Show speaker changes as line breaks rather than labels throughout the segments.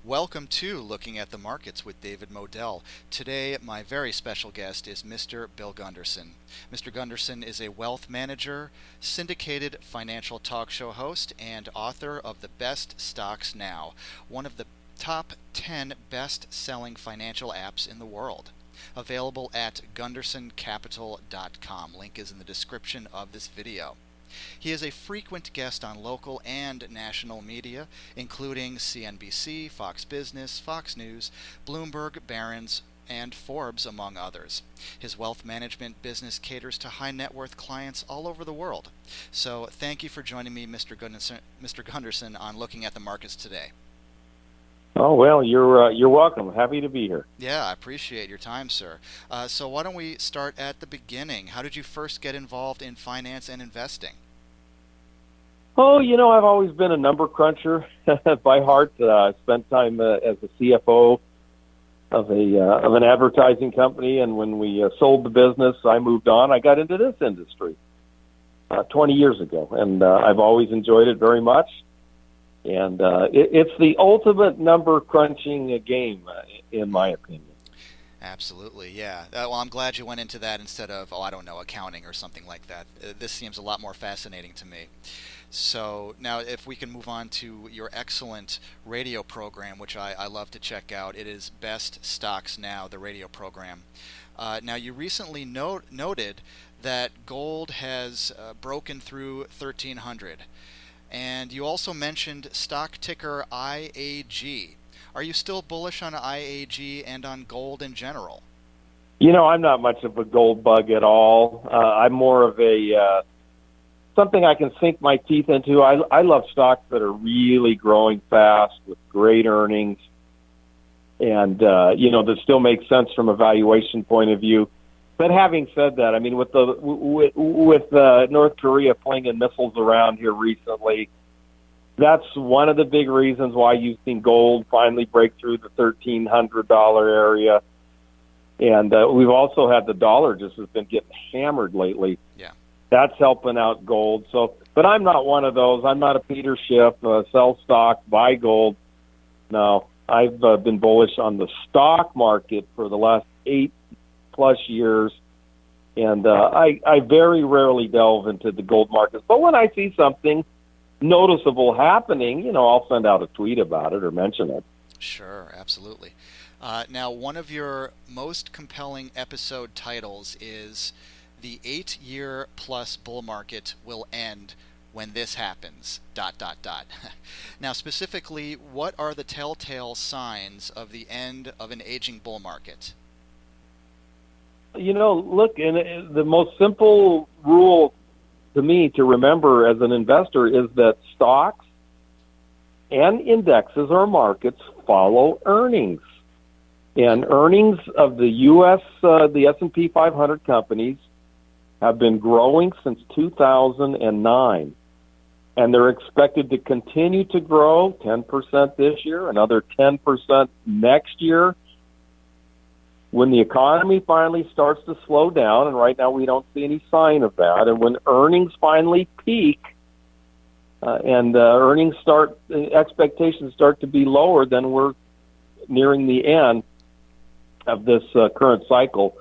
Welcome to Looking at the Markets with David Modell. Today, my very special guest is Mr. Bill Gunderson. Mr. Gunderson is a wealth manager, syndicated financial talk show host, and author of The Best Stocks Now, one of the top 10 best-selling financial apps in the world. Available at gundersoncapital.com. Link is in the description of this video. He is a frequent guest on local and national media, including CNBC, Fox Business, Fox News, Bloomberg, Barron's, and Forbes, among others. His wealth management business caters to high net worth clients all over the world. So thank you for joining me, Mr. Gunderson, on Looking at the Markets today.
Oh, well, you're welcome. Happy to be here.
Yeah, I appreciate your time, sir. So why don't we start at the beginning? How did you first get involved in finance and investing?
Oh, I've always been a number cruncher by heart. I spent time as a CFO of an advertising company, and when we sold the business, I moved on. I got into this industry 20 years ago, and I've always enjoyed it very much. And it's the ultimate number crunching game, in my opinion.
Absolutely, yeah. Well, I'm glad you went into that instead of, accounting or something like that. This seems a lot more fascinating to me. So now if we can move on to your excellent radio program, which I love to check out. It is Best Stocks Now, the radio program. Now you recently noted that gold has broken through 1,300. And you also mentioned stock ticker IAG. Are you still bullish on IAG and on gold in general?
I'm not much of a gold bug at all. I'm more of a something I can sink my teeth into. I love stocks that are really growing fast with great earnings, and that still makes sense from a valuation point of view. But having said that, I mean, with North Korea flinging missiles around here recently, that's one of the big reasons why you've seen gold finally break through the $1,300 area. And we've also had the dollar just has been getting hammered lately.
Yeah,
that's helping out gold. So, but I'm not one of those. I'm not a Peter Schiff, sell stock, buy gold. No, I've been bullish on the stock market for the last 8+ years, and I very rarely delve into the gold markets. But when I see something noticeable happening, I'll send out a tweet about it or mention it.
Sure, absolutely. Now, one of your most compelling episode titles is "The 8-year plus bull market will end when this happens, ... Now, specifically, what are the telltale signs of the end of an aging bull market?
Look, and the most simple rule to me to remember as an investor is that stocks and indexes or markets follow earnings. And earnings of the U.S., the S&P 500 companies have been growing since 2009. And they're expected to continue to grow 10% this year, another 10% next year. When the economy finally starts to slow down, and right now we don't see any sign of that, and when earnings finally peak and expectations start to be lower, then we're nearing the end of this current cycle,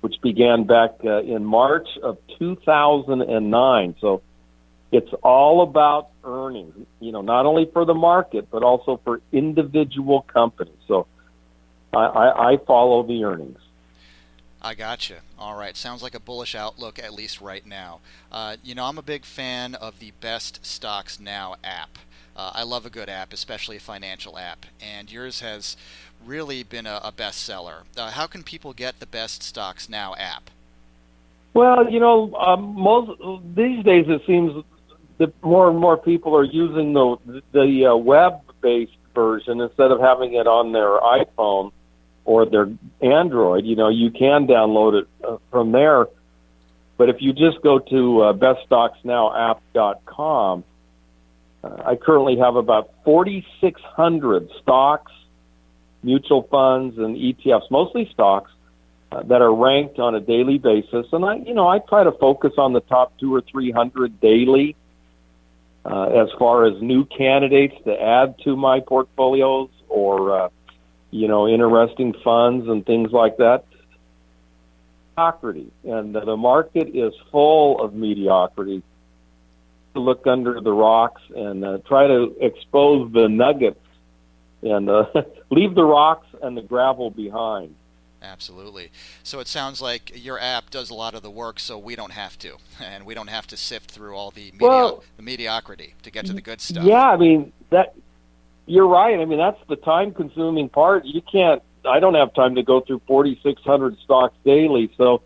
which began back in March of 2009. So it's all about earnings, not only for the market, but also for individual companies. So I follow the earnings.
I gotcha. All right. Sounds like a bullish outlook, at least right now. I'm a big fan of the Best Stocks Now app. I love a good app, especially a financial app, and yours has really been a bestseller. How can people get the Best Stocks Now app?
Well, most these days it seems that more and more people are using the web-based version instead of having it on their iPhone or their Android. You can download it from there. But if you just go to beststocksnowapp.com, I currently have about 4,600 stocks, mutual funds, and ETFs, mostly stocks, that are ranked on a daily basis. And I try to focus on the top 200 or 300 daily as far as new candidates to add to my portfolios or interesting funds and things like that. Mediocrity, and the market is full of mediocrity. Look under the rocks and try to expose the nuggets and leave the rocks and the gravel behind.
Absolutely. So it sounds like your app does a lot of the work, so we don't have to, and we don't have to sift through all the mediocrity to get to the good stuff.
Yeah, I mean that. You're right. I mean that's the time-consuming part. I don't have time to go through 4,600 stocks daily. So,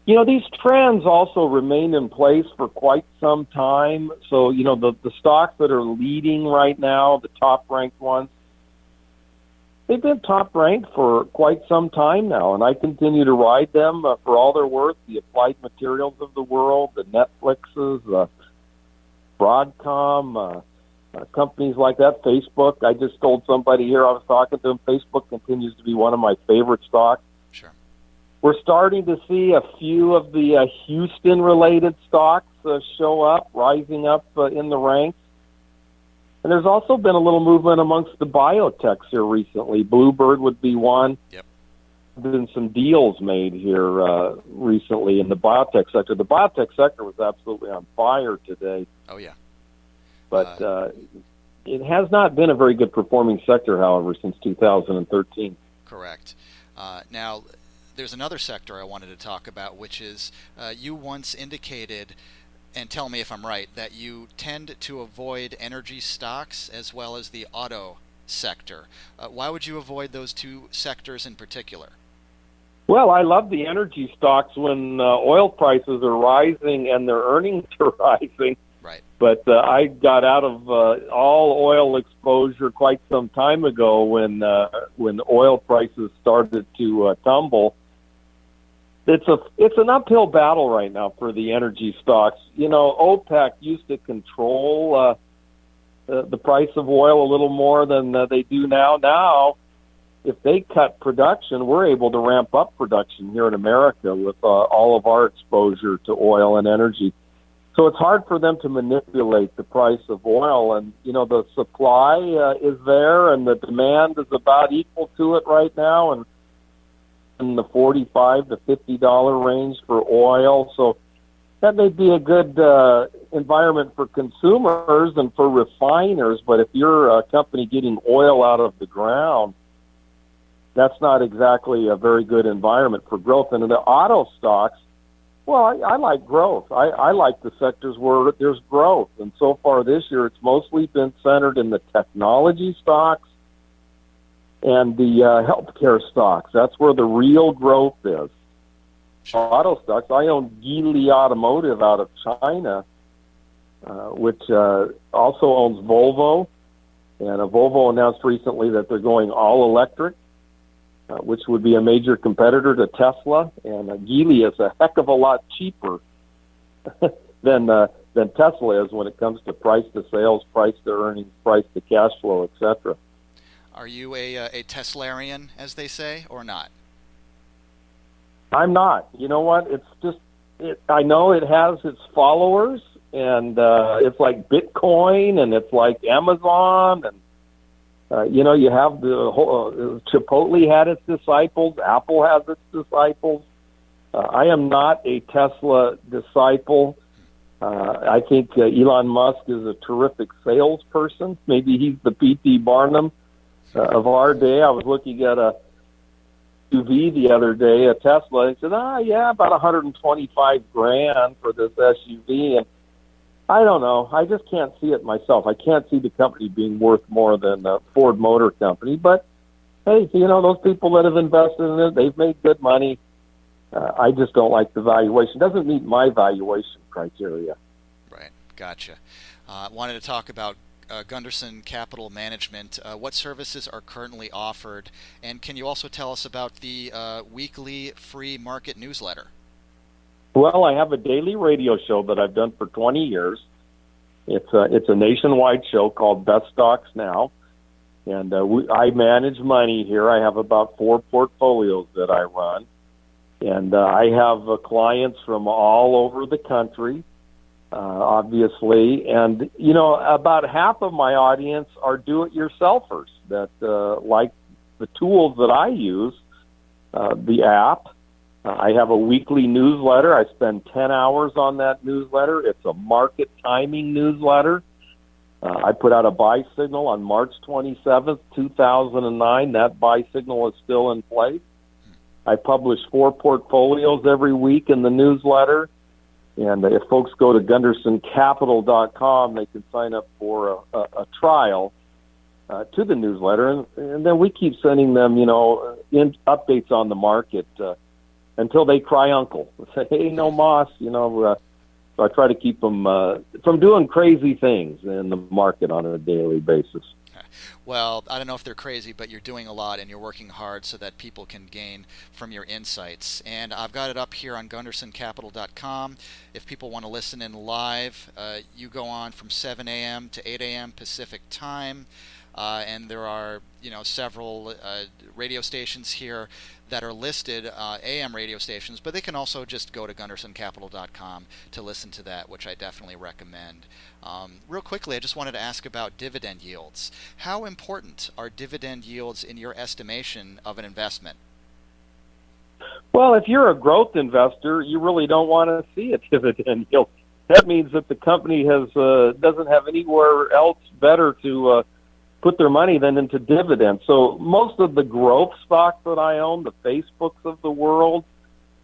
these trends also remain in place for quite some time. So, the stocks that are leading right now, the top-ranked ones, they've been top-ranked for quite some time now, and I continue to ride them for all they're worth. The Applied Materials of the world, the Netflixes, Broadcom, companies like that, Facebook. I just told somebody here, I was talking to them, Facebook continues to be one of my favorite stocks.
Sure.
We're starting to see a few of the Houston-related stocks show up, rising up in the ranks. And there's also been a little movement amongst the biotechs here recently. Bluebird would be one.
Yep.
There's been some deals made here recently in the biotech sector. The biotech sector was absolutely on fire today.
Oh, yeah.
But it has not been a very good performing sector, however, since 2013.
Correct. Now, there's another sector I wanted to talk about, which is you once indicated, and tell me if I'm right, that you tend to avoid energy stocks as well as the auto sector. Why would you avoid those two sectors in particular?
Well, I love the energy stocks when oil prices are rising and their earnings are rising.
Right.
But I got out of all oil exposure quite some time ago when oil prices started to tumble. It's an uphill battle right now for the energy stocks. OPEC used to control the price of oil a little more than they do now. Now, if they cut production, we're able to ramp up production here in America with all of our exposure to oil and energy. So it's hard for them to manipulate the price of oil, and the supply is there, and the demand is about equal to it right now, and in the $45 to $50 range for oil. So that may be a good environment for consumers and for refiners. But if you're a company getting oil out of the ground, that's not exactly a very good environment for growth. And in the auto stocks, well, I like growth. I like the sectors where there's growth. And so far this year, it's mostly been centered in the technology stocks and the healthcare stocks. That's where the real growth is.
Sure.
Auto stocks. I own Geely Automotive out of China, which also owns Volvo. And Volvo announced recently that they're going all electric, which would be a major competitor to Tesla. And Geely is a heck of a lot cheaper than Tesla is when it comes to price to sales, price to earnings, price to cash flow, etc.
Are you a Teslarian, as they say, or not?
I'm not. You know what? It's just, I know it has its followers, and it's like Bitcoin, and it's like Amazon, and you have the whole, Chipotle had its disciples, Apple has its disciples. I am not a Tesla disciple. I think Elon Musk is a terrific salesperson. Maybe he's the P.T. Barnum of our day. I was looking at a SUV the other day, a Tesla, and said, about $125,000 for this SUV. And I don't know. I just can't see it myself. I can't see the company being worth more than Ford Motor Company. But, hey, those people that have invested in it, they've made good money. I just don't like the valuation. It doesn't meet my valuation criteria.
Right. Gotcha. Wanted to talk about Gunderson Capital Management. What services are currently offered? And can you also tell us about the weekly free market newsletter?
Well, I have a daily radio show that I've done for 20 years. It's a nationwide show called Best Stocks Now. And I manage money here. I have about 4 portfolios that I run. And I have clients from all over the country. obviously. And, you know, about half of my audience are do-it-yourselfers that like the tools that I use, the app. I have a weekly newsletter. I spend 10 hours on that newsletter. It's a market timing newsletter. I put out a buy signal on March 27th, 2009. That buy signal is still in place. I publish 4 portfolios every week in the newsletter. And if folks go to GundersonCapital.com, they can sign up for a trial to the newsletter. And then we keep sending them, you know, updates on the market until they cry uncle. Say, hey, no moss, you know. So I try to keep them from doing crazy things in the market on a daily basis.
Well, I don't know if they're crazy, but you're doing a lot and you're working hard so that people can gain from your insights. And I've got it up here on GundersonCapital.com. If people want to listen in live, you go on from 7 a.m. to 8 a.m. Pacific time. And there are, you know, several radio stations here that are listed, AM radio stations, but they can also just go to GundersonCapital.com to listen to that, which I definitely recommend. Real quickly, I just wanted to ask about dividend yields. How important are dividend yields in your estimation of an investment?
Well, if you're a growth investor, you really don't want to see a dividend yield. That means that the company has doesn't have anywhere else better to put their money than into dividends. So most of the growth stocks that I own, the Facebooks of the world,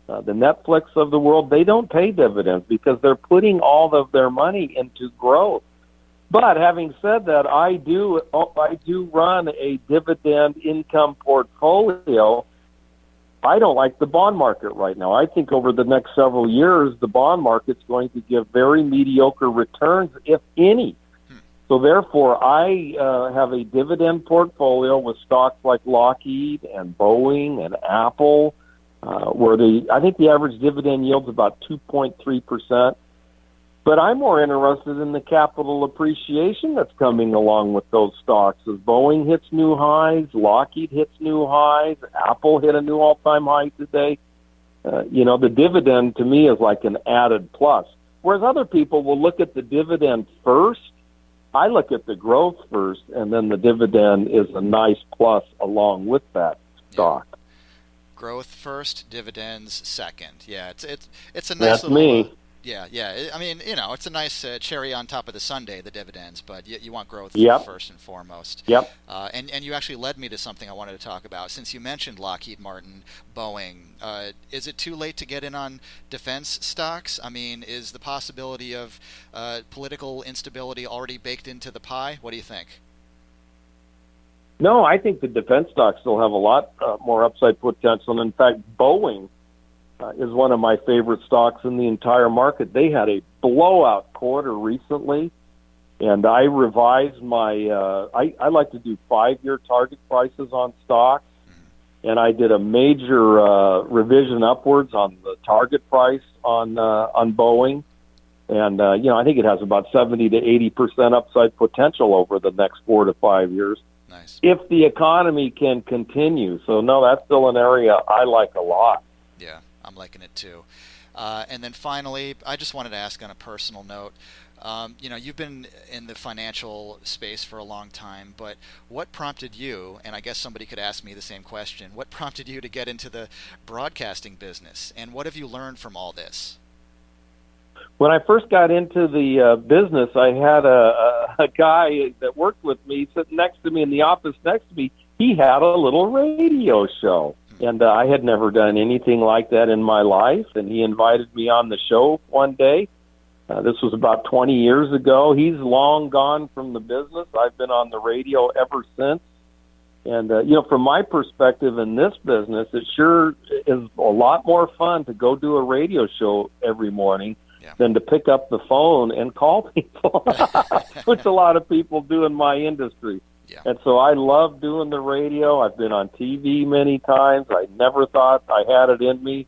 the Netflix of the world, they don't pay dividends because they're putting all of their money into growth. But having said that, I do run a dividend income portfolio. I don't like the bond market right now. I think over the next several years, the bond market's going to give very mediocre returns, if any. So therefore, I have a dividend portfolio with stocks like Lockheed and Boeing and Apple, where I think the average dividend yield is about 2.3%. But I'm more interested in the capital appreciation that's coming along with those stocks. As Boeing hits new highs, Lockheed hits new highs, Apple hit a new all-time high today. You know, the dividend to me is like an added plus. Whereas other people will look at the dividend first, I look at the growth first, and then the dividend is a nice plus along with that stock.
Yeah. Growth first, dividends second. Yeah, it's a nice
That's
little.
Me.
Yeah. I mean, you know, it's a nice cherry on top of the sundae, the dividends, but you want growth first and foremost.
Yep.
And you actually led me to something I wanted to talk about. Since you mentioned Lockheed Martin, Boeing, is it too late to get in on defense stocks? I mean, is the possibility of political instability already baked into the pie? What do you think?
No, I think the defense stocks still have a lot more upside potential. And in fact, Boeing is one of my favorite stocks in the entire market. They had a blowout quarter recently, and I revised my I like to do 5-year target prices on stocks, and I did a major revision upwards on the target price on Boeing. And, you know, I think it has about 70 to 80% upside potential over the next 4 to 5 years.
Nice.
If the economy can continue. So, no, that's still an area I like a lot.
Yeah, I'm liking it too. And then finally, I just wanted to ask on a personal note, you know, you've been in the financial space for a long time, but what prompted you, and I guess somebody could ask me the same question, what prompted you to get into the broadcasting business, and what have you learned from all this?
When I first got into the business, I had a guy that worked with me sitting next to me in the office next to me. He had a little radio show, and I had never done anything like that in my life, and he invited me on the show one day. This was about 20 years ago. He's long gone from the business. I've been on the radio ever since. And, you know, from my perspective in this business, it sure is a lot more fun to go do a radio show every morning than to pick up the phone and call people, which a lot of people do in my industry.
Yeah.
And so I love doing the radio. I've been on TV many times. I never thought I had it in me,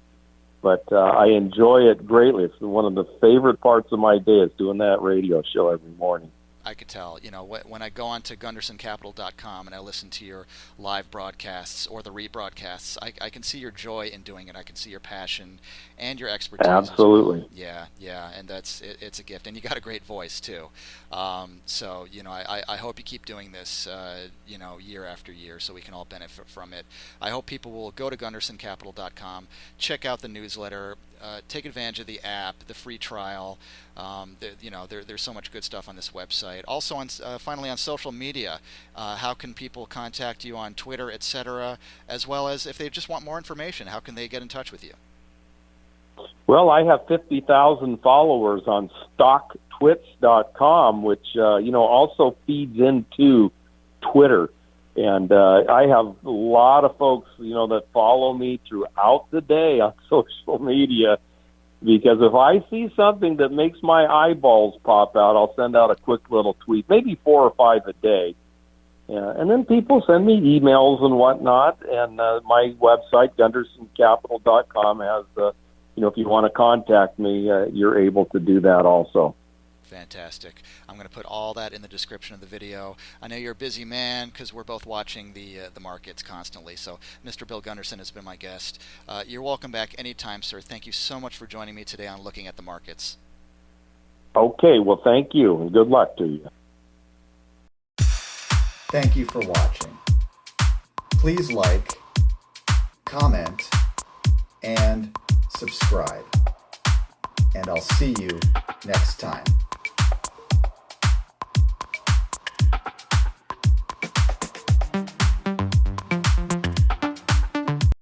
but I enjoy it greatly. It's one of the favorite parts of my day is doing that radio show every morning.
I could tell. You know, when I go onto GundersonCapital.com and I listen to your live broadcasts or the rebroadcasts, I can see your joy in doing it. I can see your passion and your expertise as well.
Absolutely.
Yeah, yeah, and it's a gift. And you got a great voice too. So you know, I hope you keep doing this. You know, year after year, so we can all benefit from it. I hope people will go to GundersonCapital.com, check out the newsletter, take advantage of the app, the free trial. You know, there's so much good stuff on this website. Also, finally on social media, how can people contact you on Twitter, etc., as well as if they just want more information, how can they get in touch with you?
Well, I have 50,000 followers on stocktwits.com, which, also feeds into Twitter. And I have a lot of folks, that follow me throughout the day on social media, because if I see something that makes my eyeballs pop out, I'll send out a quick little tweet, maybe 4 or 5 a day. And then people send me emails and whatnot. And my website, GundersonCapital.com, has, if you want to contact me, you're able to do that also.
Fantastic. I'm going to put all that in the description of the video. I know you're a busy man because we're both watching the markets constantly. So Mr. Bill Gunderson has been my guest. You're welcome back anytime, sir. Thank you so much for joining me today on Looking at the Markets.
Okay, well, thank you, and good luck to you.
Thank you for watching. Please like, comment, and subscribe. And I'll see you next time.